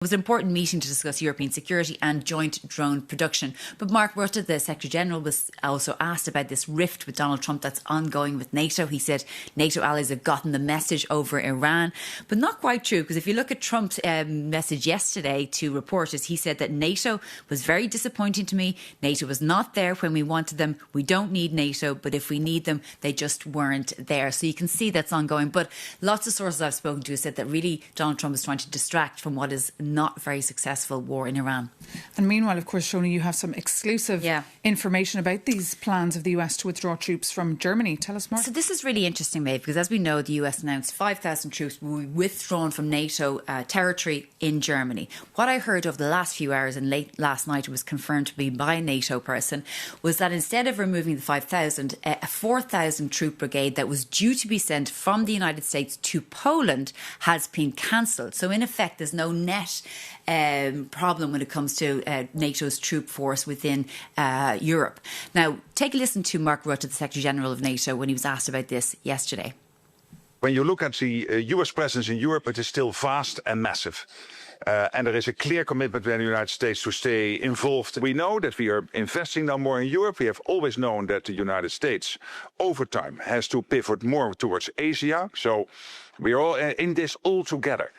It was an important meeting to discuss European security and joint drone production. But Mark Rutte, the Secretary-General, was also asked about this rift with Donald Trump that's ongoing with NATO. He said NATO allies have gotten the message over Iran, but not quite true, because if you look at Trump's message yesterday to reporters, he said that NATO was very disappointing to me. NATO was not there when we wanted them. We don't need NATO, but if we need them, they just weren't there. So you can see that's ongoing. But lots of sources I've spoken to have said that really Donald Trump is trying to distract from what is not very successful war in Iran. And meanwhile, of course, Shona, you have some exclusive information about these plans of the US to withdraw troops from Germany. Tell us more. So this is really interesting, Maeve, because as we know, the US announced 5,000 troops will be withdrawn from NATO territory in Germany. What I heard over the last few hours and late last night, it was confirmed to me by a NATO person, was that instead of removing the 5,000, a 4,000 troop brigade that was due to be sent from the United States to Poland has been cancelled. So in effect, there's no net problem when it comes to NATO's troop force within Europe. Now, take a listen to Mark Rutte, the Secretary-General of NATO, when he was asked about this yesterday. When you look at the US presence in Europe, it is still vast and massive. And there is a clear commitment by the United States to stay involved. We know that we are investing now more in Europe. We have always known that the United States, over time, has to pivot more towards Asia. So we are all in this all together.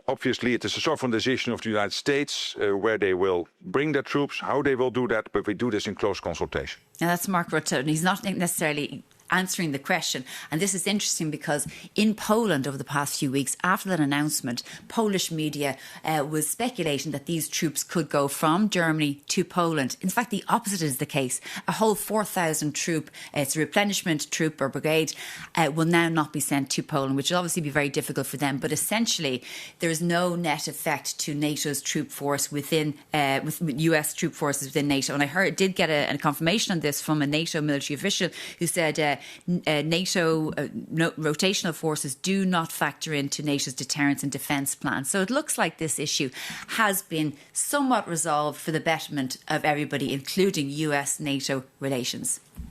Obviously, it is a sovereign decision of the United States where they will bring their troops, how they will do that. But we do this in close consultation. Now, that's Mark Rutte, and he's not necessarily answering the question. And this is interesting because in Poland over the past few weeks, after that announcement, Polish media was speculating that these troops could go from Germany to Poland. In fact, the opposite is the case. A whole 4,000 troop, it's a replenishment troop or brigade, will now not be sent to Poland, which will obviously be very difficult for them. But essentially, there is no net effect to NATO's troop force with US troop forces within NATO. And I did get a confirmation on this from a NATO military official who said NATO rotational forces do not factor into NATO's deterrence and defence plan. So it looks like this issue has been somewhat resolved for the betterment of everybody, including US-NATO relations.